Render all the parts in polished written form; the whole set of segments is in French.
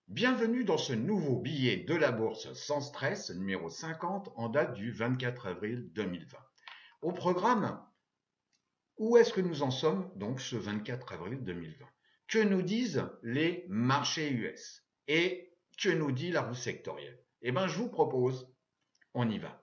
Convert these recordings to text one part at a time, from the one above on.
Bienvenue dans ce nouveau billet de la bourse sans stress, numéro 50, en date du 24 avril 2020. Au programme, où est-ce que nous en sommes donc ce 24 avril 2020? Que nous disent les marchés US? Et que nous dit la roue sectorielle? Eh bien, je vous propose, on y va.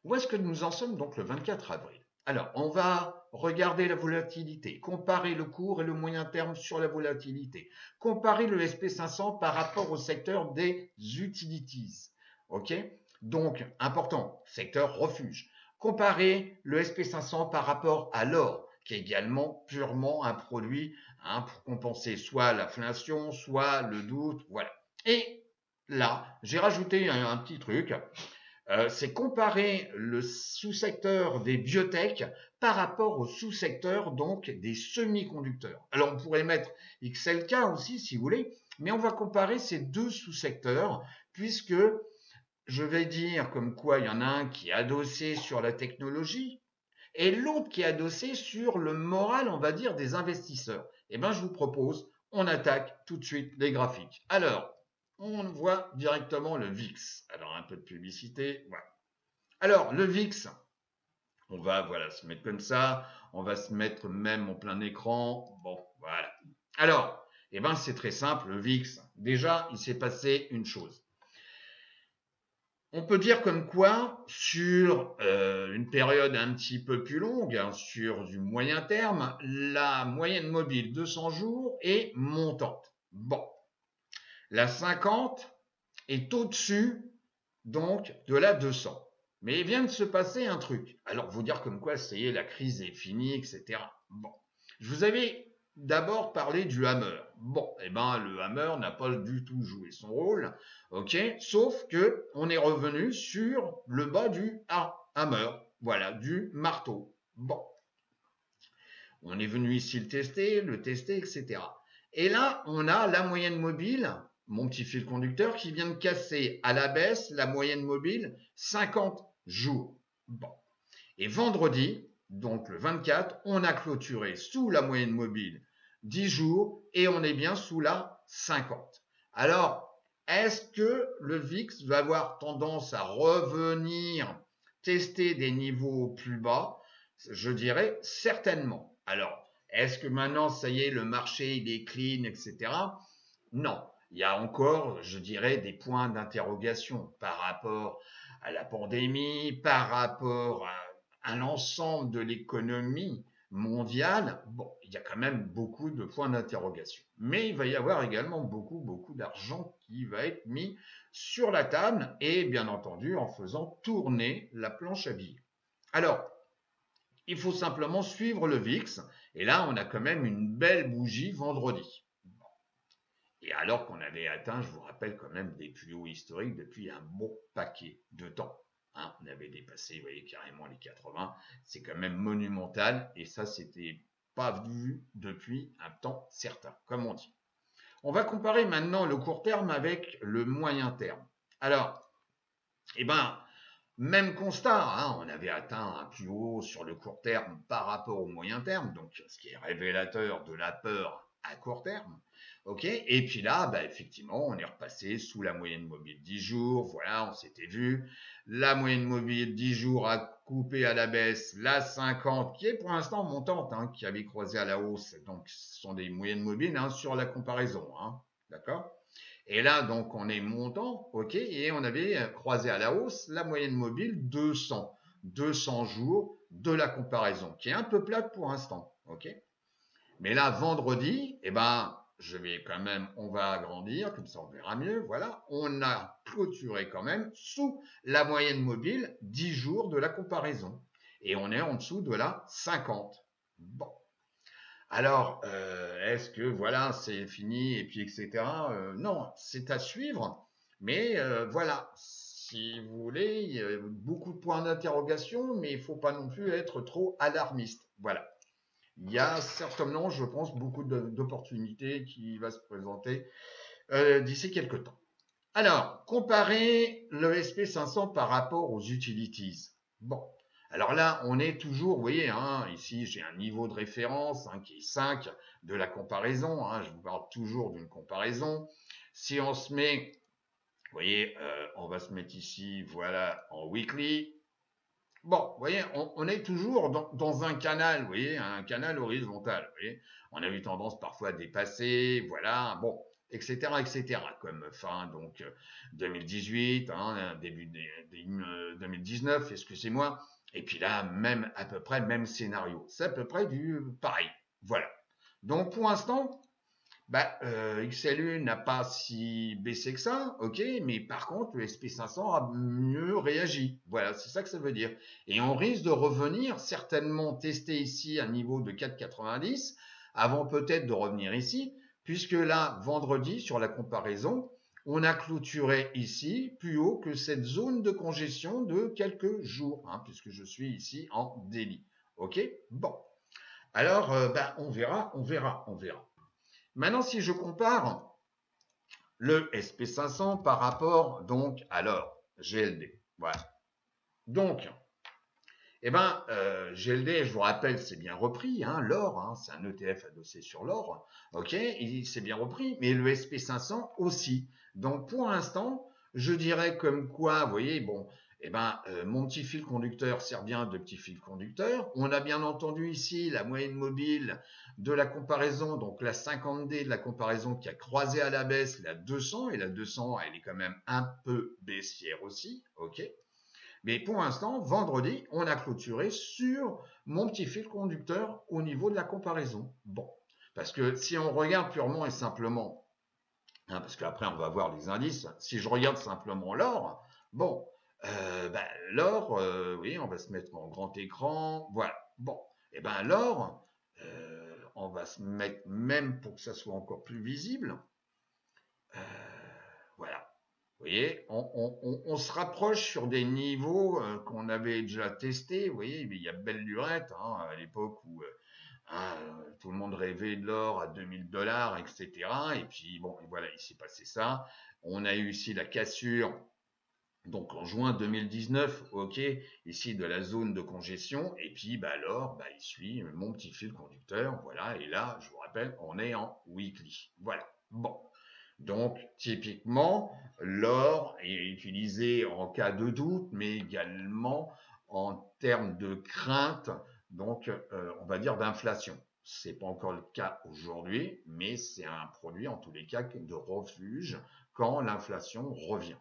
Où est-ce que nous en sommes donc le 24 avril? Alors, on va regarder la volatilité, comparer le court et le moyen terme sur la volatilité, comparer le SP500 par rapport au secteur des utilities. OK? Donc, important, secteur refuge. Comparer le SP500 par rapport à l'or, qui est également purement un produit pour compenser soit l'inflation, soit le doute. Voilà. Et là, j'ai rajouté un petit truc. C'est comparer le sous-secteur des biotech par rapport au sous-secteur donc des semi-conducteurs. Alors on pourrait mettre XLK aussi si vous voulez, mais on va comparer ces deux sous-secteurs puisque je vais dire comme quoi il y en a un qui est adossé sur la technologie et l'autre qui est adossé sur le moral, on va dire, des investisseurs. Eh bien, je vous propose, on attaque tout de suite les graphiques. Alors, on voit directement le VIX. Alors, un peu de publicité, voilà. Alors, le VIX, on va voilà, se mettre comme ça, on va se mettre même en plein écran. Bon, voilà. Alors, eh ben, c'est très simple, le VIX. Déjà, il s'est passé une chose. On peut dire comme quoi, sur une période un petit peu plus longue, sur du moyen terme, la moyenne mobile 200 jours est montante. Bon, la 50 est au-dessus donc de la 200. Mais il vient de se passer un truc. Alors, vous dire comme quoi, ça y est, la crise est finie, etc. Bon. Je vous avais d'abord parlé du hammer. Bon, eh ben, le hammer n'a pas du tout joué son rôle, ok? Sauf que on est revenu sur le bas du hammer. Voilà, du marteau. Bon. On est venu ici le tester, etc. Et là, on a la moyenne mobile, mon petit fil conducteur, qui vient de casser à la baisse la moyenne mobile 50 jours. Bon. Et vendredi, donc le 24, on a clôturé sous la moyenne mobile 10 jours et on est bien sous la 50. Alors, est-ce que le VIX va avoir tendance à revenir tester des niveaux plus bas? Je dirais certainement. Alors, est-ce que maintenant, ça y est, le marché, il est clean, etc. Non. Il y a encore, je dirais, des points d'interrogation par rapport à la pandémie, par rapport à l'ensemble de l'économie mondiale. Bon, il y a quand même beaucoup de points d'interrogation. Mais il va y avoir également beaucoup d'argent qui va être mis sur la table et bien entendu en faisant tourner la planche à billets. Alors, il faut simplement suivre le VIX. Et là, on a quand même une belle bougie vendredi. Et alors qu'on avait atteint, je vous rappelle, quand même des plus hauts historiques depuis un bon paquet de temps. Hein, on avait dépassé, vous voyez, carrément les 80. C'est quand même monumental. Et ça, c'était pas vu depuis un temps certain, comme on dit. On va comparer maintenant le court terme avec le moyen terme. Alors, eh ben, même constat, hein, on avait atteint un plus haut sur le court terme par rapport au moyen terme, donc ce qui est révélateur de la peur à court terme. Ok, et puis là, bah, effectivement, on est repassé sous la moyenne mobile 10 jours. Voilà, on s'était vu. La moyenne mobile 10 jours a coupé à la baisse la 50, qui est pour l'instant montante, hein, qui avait croisé à la hausse. Donc, ce sont des moyennes mobiles hein, sur la comparaison. Hein, d'accord. Et là, donc, on est montant, ok, et on avait croisé à la hausse la moyenne mobile 200, 200 jours de la comparaison, qui est un peu plate pour l'instant, ok. Mais là, vendredi, eh ben, je vais quand même, on va agrandir, comme ça on verra mieux, voilà, on a clôturé quand même sous la moyenne mobile 10 jours de la comparaison. Et on est en dessous de la 50. Bon. Alors, est-ce que voilà, c'est fini et puis etc. Non, c'est à suivre, mais voilà, si vous voulez, il y a beaucoup de points d'interrogation, mais il ne faut pas non plus être trop alarmiste. Voilà. Il y a certainement, je pense, beaucoup d'opportunités qui vont se présenter d'ici quelques temps. Alors, comparer le SP500 par rapport aux utilities. Bon, Alors là, on est toujours, vous voyez, hein, ici j'ai un niveau de référence hein, qui est 5 de la comparaison. Hein, je vous parle toujours d'une comparaison. Si on se met, vous voyez, on va se mettre ici, voilà, en weekly. Bon, vous voyez, on est toujours dans un canal, vous voyez, un canal horizontal. Vous voyez, on a eu tendance parfois à dépasser, voilà, bon, etc., etc. Comme fin donc 2018, hein, début 2019, excusez-moi. Et puis là, même à peu près le même scénario. C'est à peu près du pareil. Voilà. Donc pour l'instant, bah, XLU n'a pas si baissé que ça, ok, mais par contre, le SP500 a mieux réagi. Voilà, c'est ça que ça veut dire. Et on risque de revenir, certainement tester ici un niveau de 4,90, avant peut-être de revenir ici, puisque là, vendredi, sur la comparaison, on a clôturé ici plus haut que cette zone de congestion de quelques jours, hein, puisque je suis ici en daily. Ok, bon. Alors, bah, on verra, on verra, on verra. Maintenant, si je compare le SP500 par rapport donc à l'or, GLD. Voilà. Donc, GLD, je vous rappelle, c'est bien repris, hein, l'or, hein, c'est un ETF adossé sur l'or, ok, il s'est bien repris, mais le SP500 aussi. Donc, pour l'instant, je dirais comme quoi, vous voyez, bon, mon petit fil conducteur sert bien de petit fil conducteur. On a bien entendu ici la moyenne mobile de la comparaison, donc la 50D de la comparaison qui a croisé à la baisse la 200, et la 200, elle est quand même un peu baissière aussi, ok. Mais pour l'instant, vendredi, on a clôturé sur mon petit fil conducteur au niveau de la comparaison. Bon, parce que si on regarde purement et simplement, hein, parce qu'après on va voir les indices, si je regarde simplement l'or, bon, l'or, oui, on va se mettre en grand écran, voilà. Bon, et l'or, on va se mettre même pour que ça soit encore plus visible. Euh, voilà. Vous voyez, on se rapproche sur des niveaux qu'on avait déjà testés. Vous voyez, il y a belle lurette hein, à l'époque où tout le monde rêvait de l'or à 2000 $, etc. Et puis bon, et voilà, il s'est passé ça. On a eu ici la cassure. Donc en juin 2019, ok, ici de la zone de congestion, et puis l'or, il suit mon petit fil conducteur, voilà, et là, je vous rappelle, on est en weekly. Voilà. Bon. Donc, typiquement, l'or est utilisé en cas de doute, mais également en termes de crainte, donc on va dire d'inflation. C'est pas encore le cas aujourd'hui, mais c'est un produit en tous les cas de refuge quand l'inflation revient.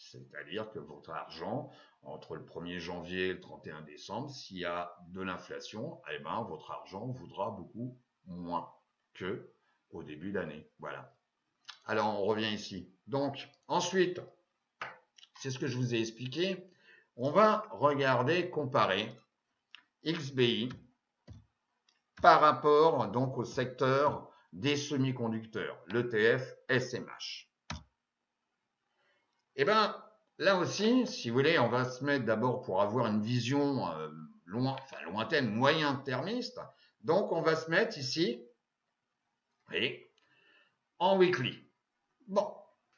C'est-à-dire que votre argent, entre le 1er janvier et le 31 décembre, s'il y a de l'inflation, votre argent voudra beaucoup moins que au début d'année. Voilà. Alors, on revient ici. Donc, ensuite, c'est ce que je vous ai expliqué. On va regarder, comparer XBI par rapport donc au secteur des semi-conducteurs, l'ETF SMH. Eh bien, là aussi, si vous voulez, on va se mettre d'abord pour avoir une vision lointaine, moyen-termiste. Donc, on va se mettre ici, vous voyez, en weekly. Bon.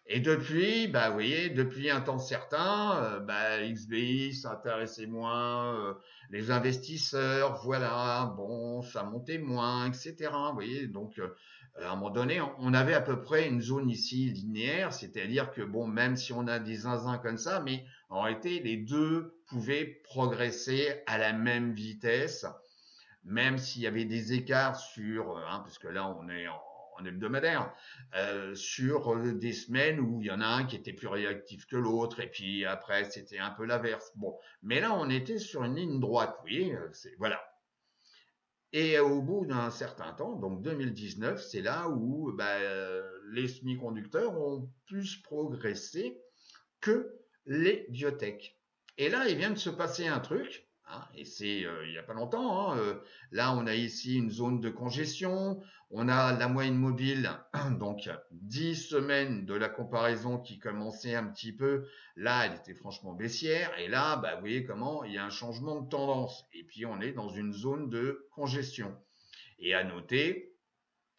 Et depuis, vous voyez, depuis un temps certain, XBI s'intéressait moins, les investisseurs, voilà, bon, ça montait moins, etc. Vous voyez, donc à un moment donné, on avait à peu près une zone ici linéaire, c'est-à-dire que bon, même si on a des zinzins comme ça, mais en réalité, les deux pouvaient progresser à la même vitesse, même s'il y avait des écarts sur, puisque là on est en hebdomadaire, sur des semaines où il y en a un qui était plus réactif que l'autre, et puis après c'était un peu l'inverse. Bon, mais là on était sur une ligne droite, vous voyez, voilà. Et au bout d'un certain temps, donc 2019, c'est là où les semi-conducteurs ont plus progressé que les biotech. Et là, il vient de se passer un truc, hein, et c'est il n'y a pas longtemps. Hein, là, on a ici une zone de congestion, on a la moyenne mobile, donc 10 semaines de la comparaison qui commençait un petit peu. Là, elle était franchement baissière, et là, vous voyez comment il y a un changement de tendance. Et puis, on est dans une zone de congestion. Et à noter,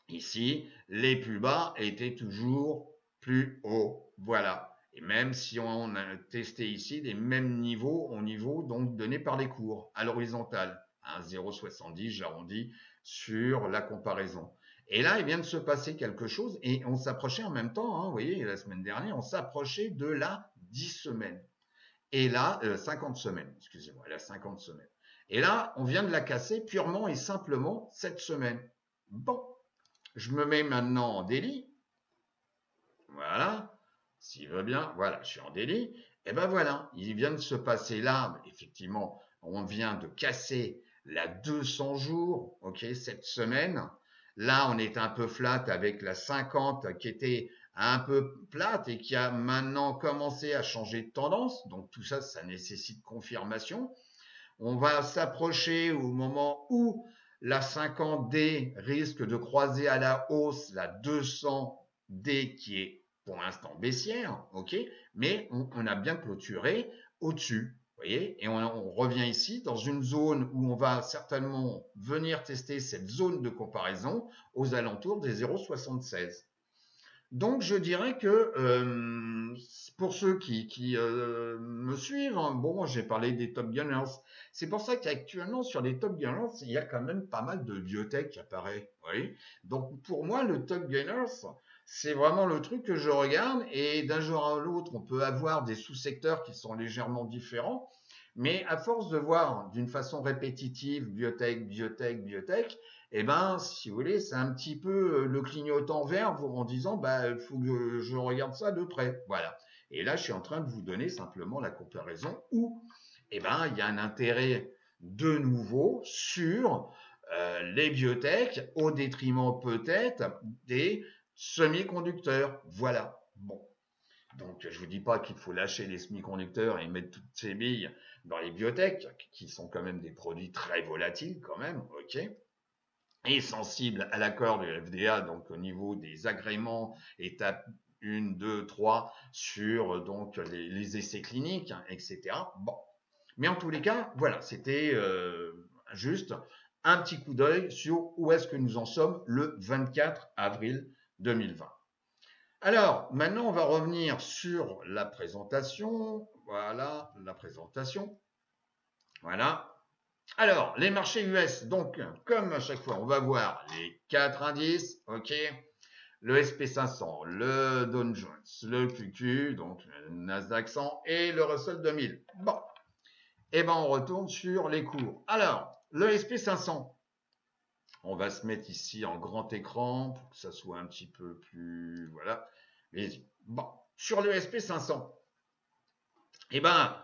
ici, les plus bas étaient toujours plus hauts. Voilà. Et même si on a testé ici les mêmes niveaux au niveau donc donné par les cours à l'horizontale, hein, 0,70, j'arrondis sur la comparaison. Et là, il vient de se passer quelque chose et on s'approchait en même temps, hein, vous voyez, la semaine dernière, on s'approchait de la 10 semaines. Et là, 50 semaines, excusez-moi, la 50 semaines. Et là, on vient de la casser purement et simplement cette semaine. Bon, je me mets maintenant en délit. Voilà, s'il veut bien, voilà, je suis en délit. Et ben voilà, il vient de se passer là, effectivement, on vient de casser la 200 jours, ok, cette semaine. Là, on est un peu flat avec la 50 qui était un peu plate et qui a maintenant commencé à changer de tendance. Donc tout ça, ça nécessite confirmation. On va s'approcher au moment où la 50D risque de croiser à la hausse la 200D qui est pour l'instant baissière, ok, mais on a bien clôturé au-dessus, vous voyez, et on revient ici dans une zone où on va certainement venir tester cette zone de comparaison aux alentours des 0,76. Donc je dirais que pour ceux qui me suivent, hein, bon, j'ai parlé des top gunners. C'est pour ça qu'actuellement sur les top gunners, il y a quand même pas mal de biotech qui apparaît. Oui. Donc pour moi, le top gunners, c'est vraiment le truc que je regarde et d'un jour à l'autre, on peut avoir des sous-secteurs qui sont légèrement différents. Mais à force de voir d'une façon répétitive biotech, biotech, biotech, eh ben, si vous voulez, c'est un petit peu le clignotant vert en disant, bah, il faut que je regarde ça de près. Voilà. Et là, je suis en train de vous donner simplement la comparaison où, eh ben, il y a un intérêt de nouveau sur les biotech au détriment peut-être des semi-conducteurs. Voilà. Bon. Donc, je vous dis pas qu'il faut lâcher les semi-conducteurs et mettre toutes ces billes dans les biotech, qui sont quand même des produits très volatiles quand même, ok, et sensibles à l'accord du FDA, donc au niveau des agréments, étape 1, 2, 3, sur donc les essais cliniques, hein, etc. Bon. Mais en tous les cas, voilà, c'était juste un petit coup d'œil sur où est-ce que nous en sommes le 24 avril 2020. Alors, maintenant, on va revenir sur la présentation. Voilà, la présentation. Voilà. Alors, les marchés US, donc, comme à chaque fois, on va voir les 4 indices, ok, le SP500, le Dow Jones, le QQ, donc le Nasdaq 100 et le Russell 2000. Bon, et ben on retourne sur les cours. Alors, le SP500, on va se mettre ici en grand écran pour que ça soit un petit peu plus, voilà, les yeux. Bon, sur le SP500, eh ben,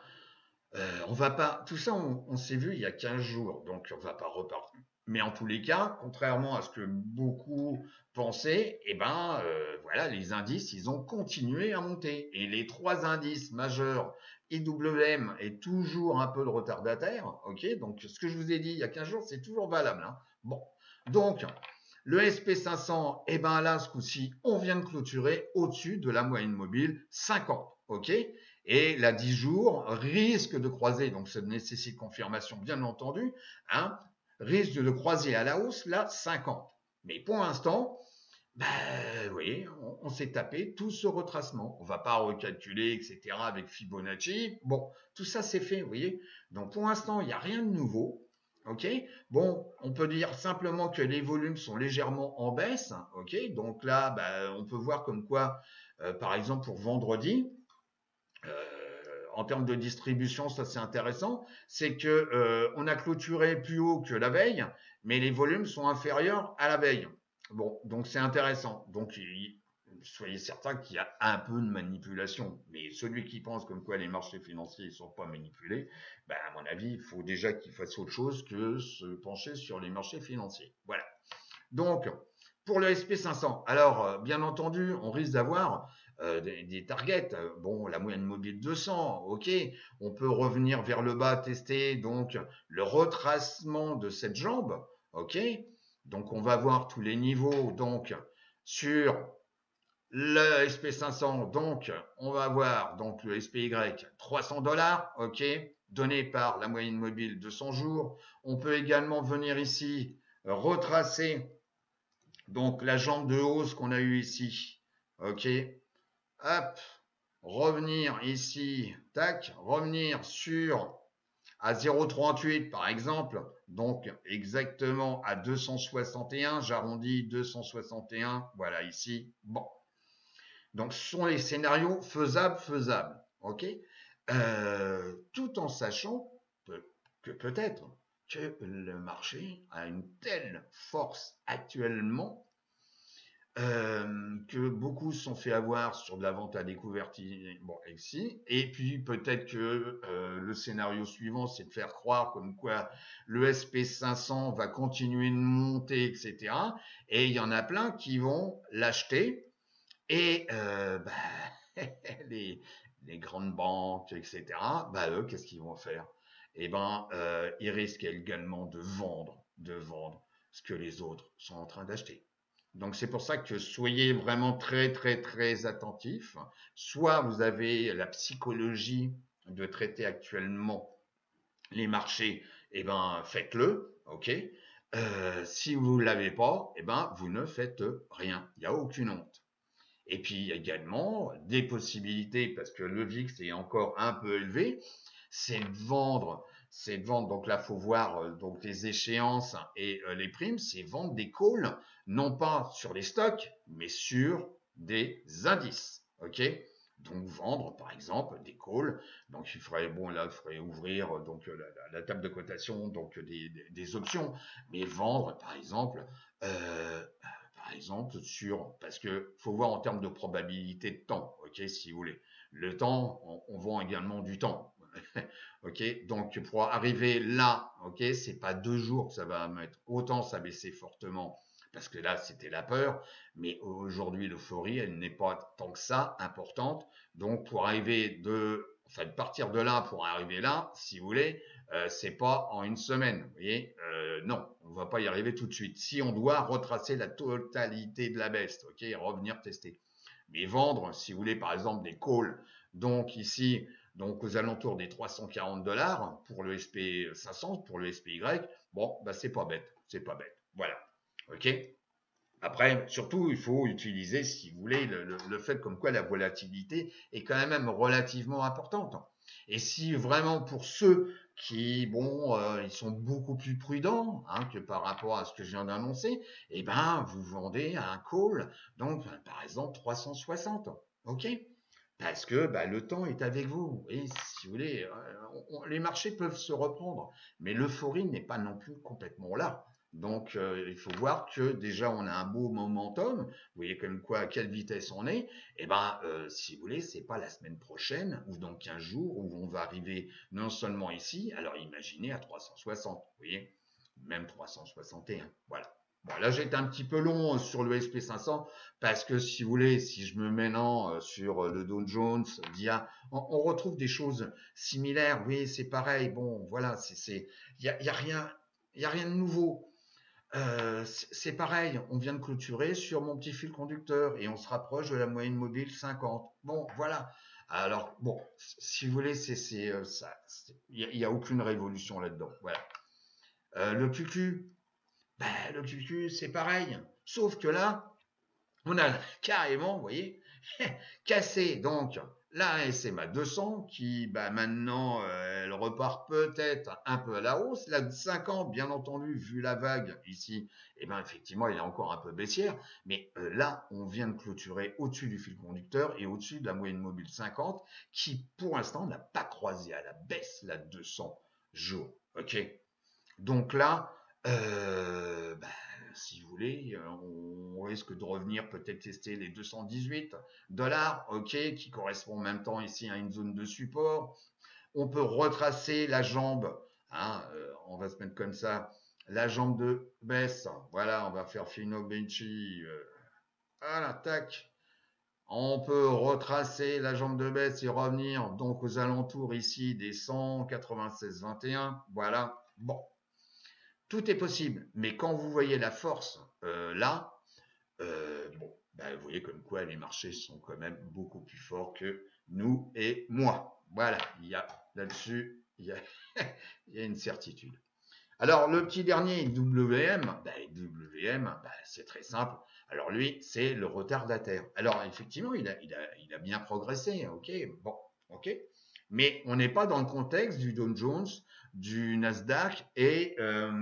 on va pas, tout ça, on s'est vu il y a 15 jours, donc on va pas repartir. Mais en tous les cas, contrairement à ce que beaucoup pensaient, eh ben, voilà, les indices, ils ont continué à monter. Et les trois indices majeurs, IWM est toujours un peu de retardataire, ok? Donc, ce que je vous ai dit il y a 15 jours, c'est toujours valable, hein. Bon. Donc, le SP500, eh ben là, ce coup-ci, on vient de clôturer au-dessus de la moyenne mobile 50, ok? Et la 10 jours risque de croiser, donc ça nécessite confirmation bien entendu, hein, risque de croiser à la hausse la 50. Mais pour l'instant, ben, vous voyez, on s'est tapé tout ce retracement. On va pas recalculer, etc. avec Fibonacci. Bon, tout ça c'est fait, vous voyez. Donc pour l'instant, il n'y a rien de nouveau. Ok. Bon, on peut dire simplement que les volumes sont légèrement en baisse. Ok. Donc là, ben, on peut voir comme quoi, par exemple pour vendredi, en termes de distribution, ça c'est intéressant, c'est que on a clôturé plus haut que la veille, mais les volumes sont inférieurs à la veille. Bon, donc c'est intéressant. Donc soyez certains qu'il y a un peu de manipulation. Mais celui qui pense comme quoi les marchés financiers ne sont pas manipulés, ben, à mon avis, il faut déjà qu'il fasse autre chose que se pencher sur les marchés financiers. Voilà. Donc, pour le SP500, alors bien entendu, on risque d'avoir des targets. Bon, la moyenne mobile 200, ok. On peut revenir vers le bas, tester donc le retracement de cette jambe, ok. Donc, on va voir tous les niveaux donc sur le SP500. Donc, on va voir donc le SPY 300 $, ok, donné par la moyenne mobile de 100 jours. On peut également venir ici retracer donc la jambe de hausse qu'on a eue ici, ok, hop, revenir ici, tac, revenir sur à 0,38 par exemple, donc exactement à 261, j'arrondis 261, voilà ici, bon. Donc ce sont les scénarios faisables, ok, tout en sachant que peut-être que le marché a une telle force actuellement que beaucoup se sont fait avoir sur de la vente à découvert bon, ici. Et puis peut-être que le scénario suivant, c'est de faire croire comme quoi le SP500 va continuer de monter, etc. Et il y en a plein qui vont l'acheter. Et les, les grandes banques, etc., eux, qu'est-ce qu'ils vont faire? Eh ben, ils risquent également de vendre ce que les autres sont en train d'acheter. Donc c'est pour ça que soyez vraiment très très très attentifs. Soit vous avez la psychologie de traiter actuellement les marchés, eh ben faites-le, ok. Si vous ne l'avez pas, eh ben vous ne faites rien. Il n'y a aucune honte. Et puis également des possibilités parce que le VIX est encore un peu élevé, c'est de vendre. Donc là, faut voir donc les échéances et les primes, c'est vendre des calls, non pas sur les stocks, mais sur des indices. Ok. Donc vendre par exemple des calls. Donc il faudrait ouvrir donc la table de cotation donc des options, mais vendre par exemple. Par exemple, parce que faut voir en termes de probabilité de temps, ok, si vous voulez. Le temps, on vend également du temps. Ok, donc pour arriver là, ok, c'est pas 2 jours que ça va mettre. Autant ça baissait fortement parce que là c'était la peur, mais aujourd'hui l'euphorie elle n'est pas tant que ça importante. Donc pour de partir de là pour arriver là, si vous voulez, c'est pas en une semaine. Vous voyez, non, on va pas y arriver tout de suite. Si on doit retracer la totalité de la baisse, ok, revenir tester. Mais vendre, si vous voulez, par exemple des calls, donc ici, donc aux alentours des 340 dollars pour le SP500, pour le SPY, bon, bah c'est pas bête, c'est pas bête. Voilà, ok. Après, surtout, il faut utiliser, si vous voulez, le fait comme quoi la volatilité est quand même relativement importante. Et si vraiment pour ceux qui, bon, ils sont beaucoup plus prudents que par rapport à ce que je viens d'annoncer, eh ben, vous vendez à un call, donc par exemple 360, ok? Parce que le temps est avec vous. Et si vous voulez, les marchés peuvent se reprendre, mais l'euphorie n'est pas non plus complètement là. Donc, il faut voir que déjà, on a un beau momentum. Vous voyez comme quoi, à quelle vitesse on est. Et si vous voulez, c'est pas la semaine prochaine ou dans 15 jours où on va arriver non seulement ici, alors imaginez à 360, vous voyez, même 361. Voilà. Bon, là, j'ai été un petit peu long sur le SP500 parce que si vous voulez, si je me mets maintenant sur le Dow Jones, on retrouve des choses similaires. Oui, c'est pareil. Bon, voilà, il y a rien de nouveau. C'est pareil, on vient de clôturer sur mon petit fil conducteur et on se rapproche de la moyenne mobile 50. Bon, voilà. Alors, bon, si vous voulez, il y a aucune révolution là-dedans. Voilà. Le QQ, le QQ, c'est pareil. Sauf que là, on a carrément, vous voyez, cassé donc la SMA 200 qui maintenant elle repart peut-être un peu à la hausse. La de 50, bien entendu, vu la vague ici, effectivement elle est encore un peu baissière, mais là on vient de clôturer au-dessus du fil conducteur et au-dessus de la moyenne mobile 50 qui pour l'instant n'a pas croisé à la baisse la 200 jours. Ok, donc là, si vous voulez, on risque de revenir peut-être tester les 218 dollars, ok, qui correspond en même temps ici à une zone de support. On peut retracer la jambe, on va se mettre comme ça, la jambe de baisse. Voilà, on va faire Fibonacci. Voilà, tac. On peut retracer la jambe de baisse et revenir donc aux alentours ici des 196,21. Voilà. Bon, tout est possible, mais quand vous voyez la force là, vous voyez comme quoi les marchés sont quand même beaucoup plus forts que nous et moi. Voilà, il y a là-dessus, il y a, il y a une certitude. Alors, le petit dernier, WM, WM, c'est très simple. Alors lui, c'est le retardataire. Alors effectivement, il a bien progressé, ok, bon, ok. Mais on n'est pas dans le contexte du Dow Jones, du Nasdaq et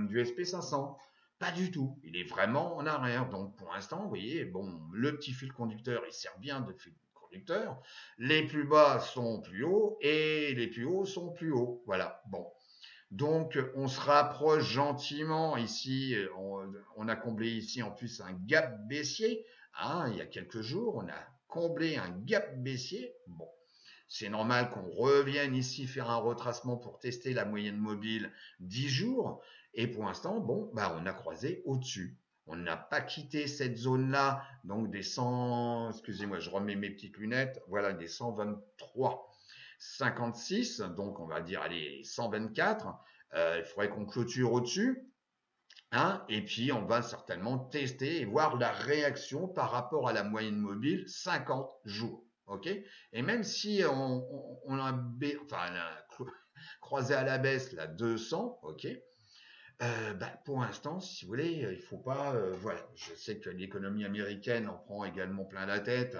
du SP 500. Pas du tout. Il est vraiment en arrière. Donc pour l'instant, vous voyez, bon, le petit fil conducteur, il sert bien de fil conducteur. Les plus bas sont plus hauts et les plus hauts sont plus hauts. Voilà. Bon. Donc, on se rapproche gentiment ici. On a comblé ici en plus un gap baissier. Hein, il y a quelques jours, on a comblé un gap baissier. Bon, c'est normal qu'on revienne ici faire un retracement pour tester la moyenne mobile 10 jours. Et pour l'instant, bon, bah, on a croisé au-dessus. On n'a pas quitté cette zone-là, donc des 100, excusez-moi, je remets mes petites lunettes, voilà, des 123. 56, donc on va dire allez 124. Il faudrait qu'on clôture au-dessus. Hein, et puis on va certainement tester et voir la réaction par rapport à la moyenne mobile 50 jours. Ok. Et même si on a, enfin, on a croisé à la baisse la 200, ok. Bah, pour l'instant, si vous voulez, il faut pas. Voilà, je sais que l'économie américaine en prend également plein la tête,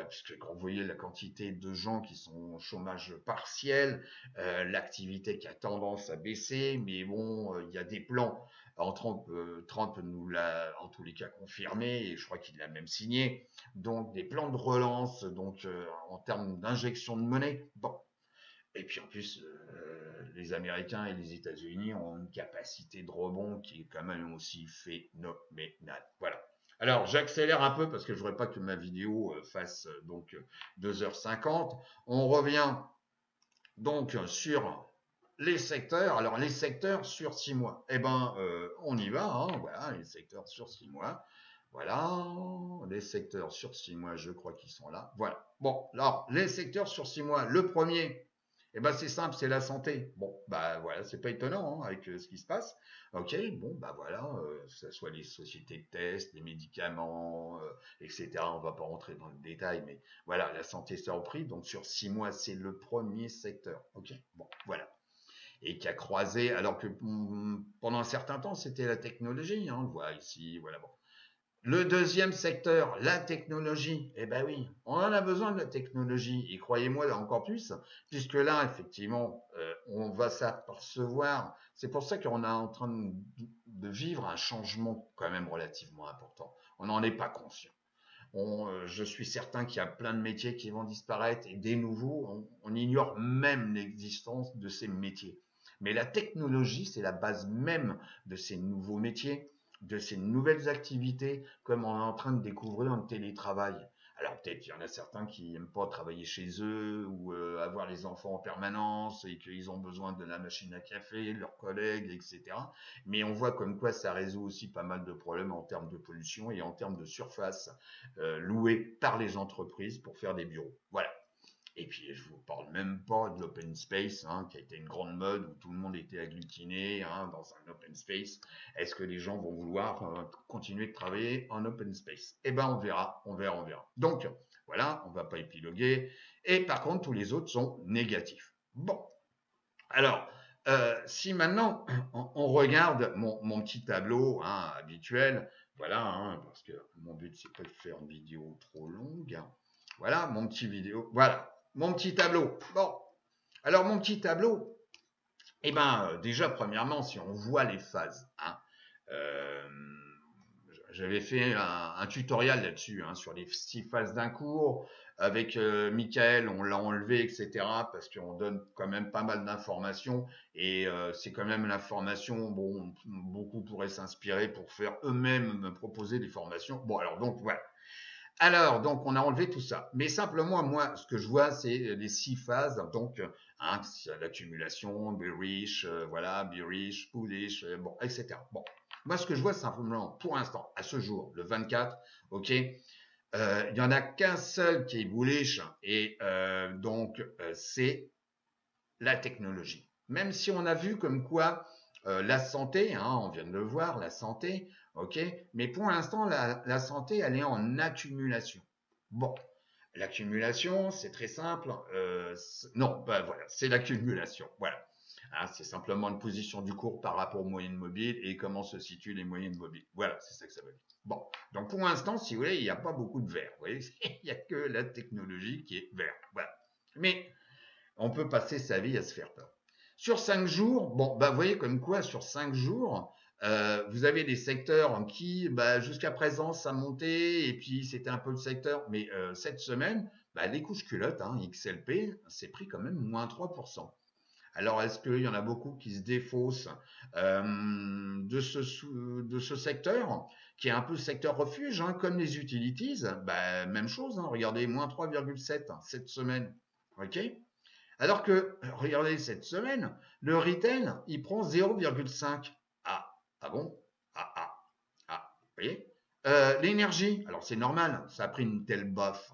puisque quand vous voyez la quantité de gens qui sont au chômage partiel, l'activité qui a tendance à baisser, mais bon, il y a des plans. Trump nous l'a en tous les cas confirmé, et je crois qu'il l'a même signé. Donc des plans de relance, donc en termes d'injection de monnaie. Bon, et puis en plus, les Américains et les États-Unis ont une capacité de rebond qui est quand même aussi phénoménale. Voilà. Alors j'accélère un peu parce que je voudrais pas que ma vidéo fasse donc 2h50. On revient donc sur les secteurs. Alors les secteurs sur 6 mois. Eh ben on y va. Hein, voilà, les secteurs sur 6 mois. Voilà, les secteurs sur 6 mois, je crois qu'ils sont là. Voilà. Bon, alors les secteurs sur 6 mois. Le premier, eh ben c'est simple, c'est la santé. Bon, bah voilà, c'est pas étonnant hein, avec ce qui se passe. Ok, bon bah voilà, que ce soit les sociétés de tests, les médicaments, etc. On va pas rentrer dans le détail, mais voilà, la santé s'est repris. Donc sur 6 mois, c'est le premier secteur. Ok, bon, voilà. Et qui a croisé, alors que pendant un certain temps, c'était la technologie. Hein, on le voit ici, voilà. Bon. Le deuxième secteur, la technologie. Eh ben oui, on en a besoin de la technologie. Et croyez-moi, là encore plus, puisque là, effectivement, on va s'apercevoir. C'est pour ça qu'on est en train de vivre un changement quand même relativement important. On n'en est pas conscient. Je suis certain qu'il y a plein de métiers qui vont disparaître et des nouveaux, on ignore même l'existence de ces métiers. Mais la technologie, c'est la base même de ces nouveaux métiers, de ces nouvelles activités, comme on est en train de découvrir dans le télétravail. Alors peut-être qu'il y en a certains qui n'aiment pas travailler chez eux ou avoir les enfants en permanence et qu'ils ont besoin de la machine à café, de leurs collègues, etc. Mais on voit comme quoi ça résout aussi pas mal de problèmes en termes de pollution et en termes de surface louée par les entreprises pour faire des bureaux. Voilà. Et puis, je vous parle même pas de l'open space, hein, qui a été une grande mode où tout le monde était agglutiné hein, dans un open space. Est-ce que les gens vont vouloir continuer de travailler en open space? Eh ben, on verra, on verra, on verra. Donc, voilà, on va pas épiloguer. Et par contre, tous les autres sont négatifs. Bon, alors, si maintenant on regarde mon petit tableau hein, habituel, voilà, hein, parce que mon but c'est pas de faire une vidéo trop longue. Voilà, mon petit vidéo, voilà, mon petit tableau. Bon, alors mon petit tableau, eh ben déjà premièrement, si on voit les phases, hein, euh, j'avais fait un tutoriel là-dessus, hein, sur les 6 phases d'un cours. Avec Michael, on l'a enlevé, etc. Parce qu'on donne quand même pas mal d'informations. Et c'est quand même l'information, bon, beaucoup pourraient s'inspirer pour faire eux-mêmes me proposer des formations. Bon, alors donc voilà. Alors, donc, on a enlevé tout ça. Mais simplement, moi, ce que je vois, c'est les 6 phases. Donc, hein, l'accumulation, bearish, voilà, bearish, bullish, bon, etc. Bon, moi, ce que je vois, c'est simplement, pour l'instant, à ce jour, le 24, ok, il y en a qu'un seul qui est bullish, et donc, c'est la technologie. Même si on a vu comme quoi la santé, hein, on vient de le voir, la santé, ok, mais pour l'instant, la santé, elle est en accumulation. Bon, l'accumulation, c'est très simple. Non, bah voilà, c'est l'accumulation. Voilà. Hein, c'est simplement une position du cours par rapport aux moyennes mobiles et comment se situent les moyennes mobiles. Voilà, c'est ça que ça veut dire. Bon, donc pour l'instant, si vous voulez, il n'y a pas beaucoup de vert. Vous voyez, il n'y a que la technologie qui est vert. Voilà. Mais on peut passer sa vie à se faire peur. Sur 5 jours, bon, bah, vous voyez comme quoi, sur 5 jours, vous avez des secteurs qui, bah, jusqu'à présent, ça montait, et puis c'était un peu le secteur, mais cette semaine, bah, les couches culottes, hein, XLP, c'est pris quand même moins 3%. Alors, est-ce qu'il y en a beaucoup qui se défaussent de ce secteur, qui est un peu le secteur refuge, hein, comme les utilities? Bah, même chose, hein, regardez, moins 3,7 cette semaine. OK? Alors que, regardez, cette semaine, le retail, il prend 0,5. Ah, ah bon? Ah, ah, ah, vous voyez? L'énergie, alors c'est normal, ça a pris une telle baffe.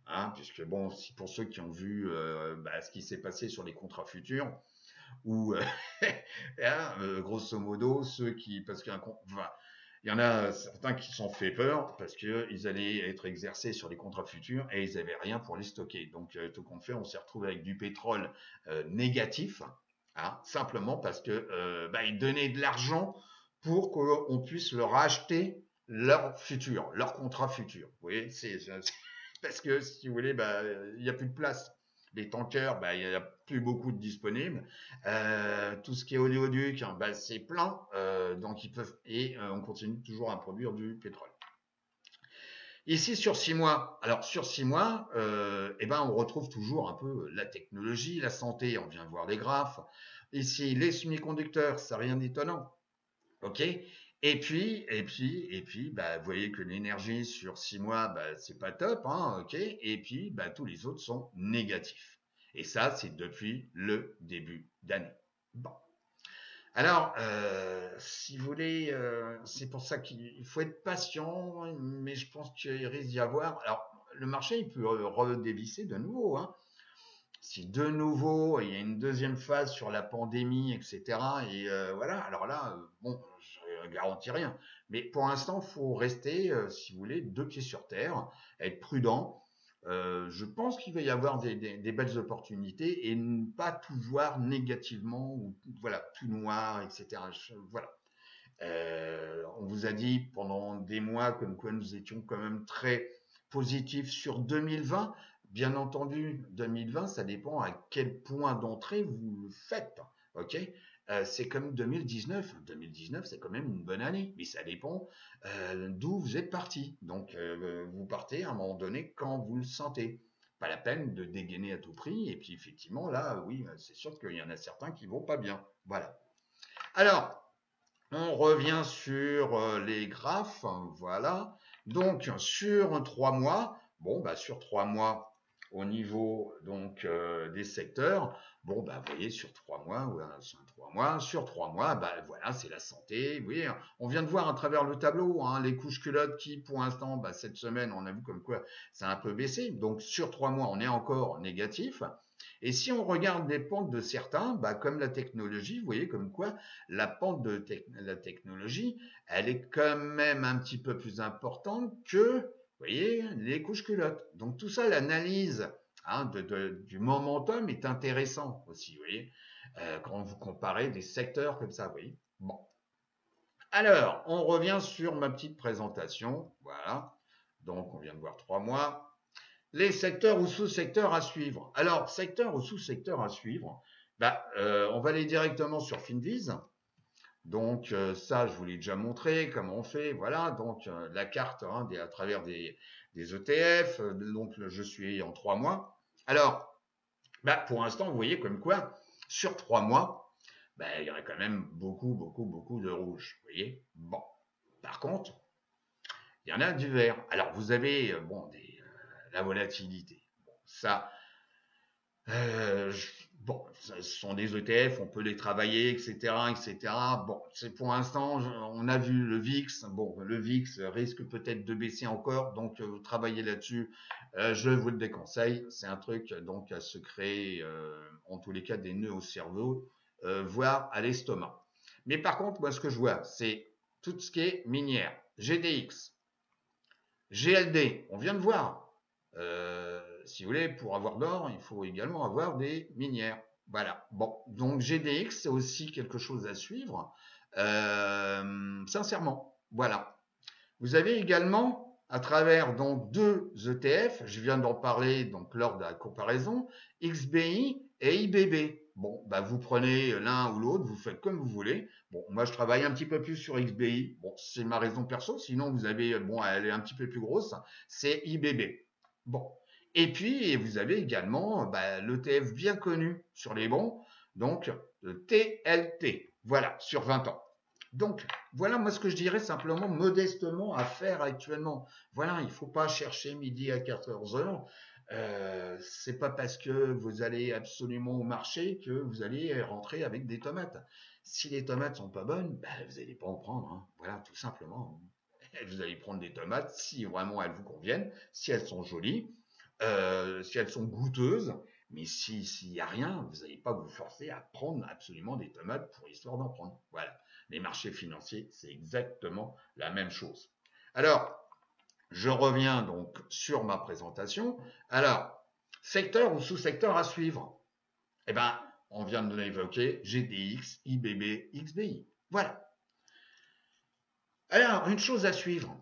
Hein, puisque bon, si pour ceux qui ont vu bah, ce qui s'est passé sur les contrats futurs, ou hein, grosso modo, ceux qui, parce qu'il y a enfin, il y en a certains qui se sont fait peur parce qu'ils allaient être exercés sur les contrats futurs et ils n'avaient rien pour les stocker. Donc, tout compte fait, on s'est retrouvé avec du pétrole négatif, hein, simplement parce que bah, ils donnaient de l'argent pour qu'on puisse leur acheter leur futur, leur contrat futur. Vous voyez, c'est parce que si vous voulez, bah, il n'y a plus de place. Les tankers, bah, il n'y a plus beaucoup de disponibles. Tout ce qui est oléoduc, hein, bah, c'est plein, donc ils peuvent et on continue toujours à produire du pétrole. Ici sur 6 mois, alors sur 6 mois, eh ben on retrouve toujours un peu la technologie, la santé, on vient de voir les graphes. Ici les semi-conducteurs, ça rien d'étonnant, ok. Et puis, bah, vous voyez que l'énergie sur 6 mois, bah, c'est pas top, hein, ok. Et puis, bah, tous les autres sont négatifs. Et ça, c'est depuis le début d'année. Bon. Alors, si vous voulez, c'est pour ça qu'il faut être patient, mais je pense qu'il risque d'y avoir. Alors, le marché, il peut redévisser de nouveau, hein. Si de nouveau il y a une deuxième phase sur la pandémie, etc. Et voilà, alors là, bon, je ne garantis rien. Mais pour l'instant, il faut rester, si vous voulez, 2 pieds sur terre, être prudent. Je pense qu'il va y avoir des belles opportunités et ne pas tout voir négativement ou voilà, tout noir, etc. Voilà. On vous a dit pendant des mois comme quoi nous étions quand même très positifs sur 2020. Bien entendu, 2020, ça dépend à quel point d'entrée vous le faites. Ok. C'est comme 2019. 2019, c'est quand même une bonne année, mais ça dépend d'où vous êtes parti. Donc, vous partez à un moment donné quand vous le sentez. Pas la peine de dégainer à tout prix. Et puis, effectivement, là, oui, c'est sûr qu'il y en a certains qui vont pas bien. Voilà. Alors, on revient sur les graphes, voilà. Donc sur 3 mois, bon bah sur 3 mois au niveau donc des secteurs, bon bah vous voyez sur 3 mois, voilà, sur 3 mois, bah voilà c'est la santé. Oui, on vient de voir à travers le tableau hein, les couches culottes qui pour l'instant, bah, cette semaine on a vu comme quoi ça a un peu baissé. Donc sur 3 mois on est encore négatif. Et si on regarde les pentes de certains, bah, comme la technologie, vous voyez comme quoi la pente de la technologie, elle est quand même un petit peu plus importante que, vous voyez, les couches culottes. Donc tout ça, l'analyse hein, du momentum est intéressant aussi, vous voyez, quand vous comparez des secteurs comme ça, vous voyez. Bon. Alors, on revient sur ma petite présentation. Voilà. Donc, on vient de voir 3 mois. Les secteurs ou sous-secteurs à suivre. Alors, secteur ou sous-secteur à suivre, bah, on va aller directement sur Finviz. Donc ça, je vous l'ai déjà montré, comment on fait, voilà, donc la carte hein, à travers des ETF, donc je suis en 3 mois. Alors, bah, pour l'instant, vous voyez comme quoi, sur 3 mois, bah, il y aurait quand même beaucoup, beaucoup, beaucoup de rouge, vous voyez. Bon, par contre, il y en a du vert. Alors, vous avez, bon, la volatilité. Bon, ça, euh, bon, ce sont des ETF, on peut les travailler, etc., etc. Bon, c'est pour l'instant, on a vu le VIX. Bon, le VIX risque peut-être de baisser encore, donc travaillez là-dessus. Je vous le déconseille. C'est un truc donc à se créer, en tous les cas, des nœuds au cerveau, voire à l'estomac. Mais par contre, moi, ce que je vois, c'est tout ce qui est minière, GDX, GLD. On vient de voir. Si vous voulez, pour avoir d'or, il faut également avoir des minières. Voilà. Bon, donc GDX, c'est aussi quelque chose à suivre. Sincèrement, voilà. Vous avez également, à travers donc deux ETF, je viens d'en parler donc lors de la comparaison, XBI et IBB. Bon, bah vous prenez l'un ou l'autre, vous faites comme vous voulez. Bon, moi je travaille un petit peu plus sur XBI. Bon, c'est ma raison perso. Sinon, vous avez, bon, elle est un petit peu plus grosse, c'est IBB. Bon. Et puis, vous avez également bah, l'ETF bien connu sur les bons, donc le TLT. Voilà, sur 20 ans. Donc, voilà moi ce que je dirais simplement modestement à faire actuellement. Voilà, il ne faut pas chercher midi à 14 heures. C'est pas parce que vous allez absolument au marché que vous allez rentrer avec des tomates. Si les tomates sont pas bonnes, ben, vous n'allez pas en prendre. Hein. Voilà, tout simplement. Vous allez prendre des tomates si vraiment elles vous conviennent, si elles sont jolies, si elles sont goûteuses. Mais s'il n'y a rien, vous n'allez pas vous forcer à prendre absolument des tomates pour histoire d'en prendre. Voilà. Les marchés financiers, c'est exactement la même chose. Alors, je reviens donc sur ma présentation. Alors, secteur ou sous-secteur à suivre? Eh bien, on vient de l'évoquer, GDX, IBB, XBI. Voilà. Alors, une chose à suivre.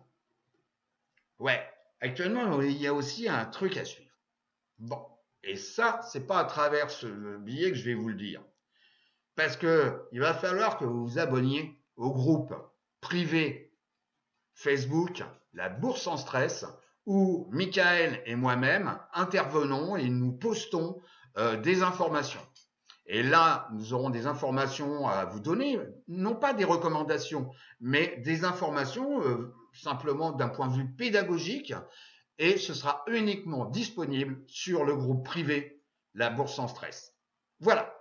Ouais, actuellement, il y a aussi un truc à suivre. Bon, et ça, c'est pas à travers ce billet que je vais vous le dire. Parce que il va falloir que vous vous abonniez au groupe privé Facebook, la Bourse en stress, où Michael et moi-même intervenons et nous postons des informations. Et là, nous aurons des informations à vous donner, non pas des recommandations, mais des informations simplement d'un point de vue pédagogique, et ce sera uniquement disponible sur le groupe privé La Bourse en stress. Voilà.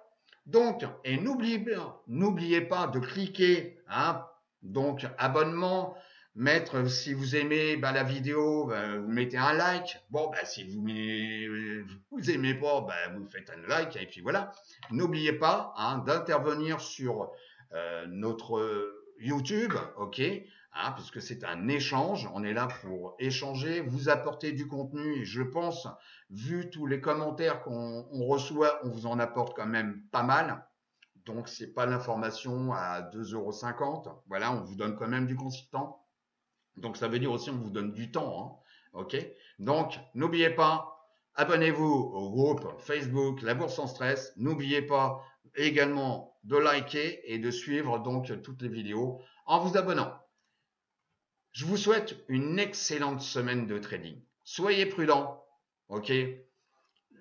Donc, et n'oubliez pas de cliquer, hein, donc abonnement, mettre, si vous aimez bah, la vidéo, bah, vous mettez un like. Bon, bah, si vous aimez pas, bah, vous faites un like, et puis voilà. N'oubliez pas hein, d'intervenir sur notre YouTube, ok, hein, puisque c'est un échange. On est là pour échanger, vous apporter du contenu, et je pense vu tous les commentaires qu'on reçoit, on vous en apporte quand même pas mal. Donc, c'est pas l'information à 2,50 €. Voilà, on vous donne quand même du consistant. Donc, ça veut dire aussi qu'on vous donne du temps. Hein, ok. Donc, n'oubliez pas, abonnez-vous au groupe Facebook La Bourse en stress. N'oubliez pas également de liker et de suivre donc toutes les vidéos en vous abonnant. Je vous souhaite une excellente semaine de trading. Soyez prudents, ok.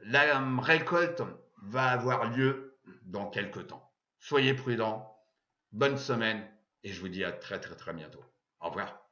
La récolte va avoir lieu dans quelques temps. Soyez prudents, bonne semaine et je vous dis à très très très bientôt. Au revoir.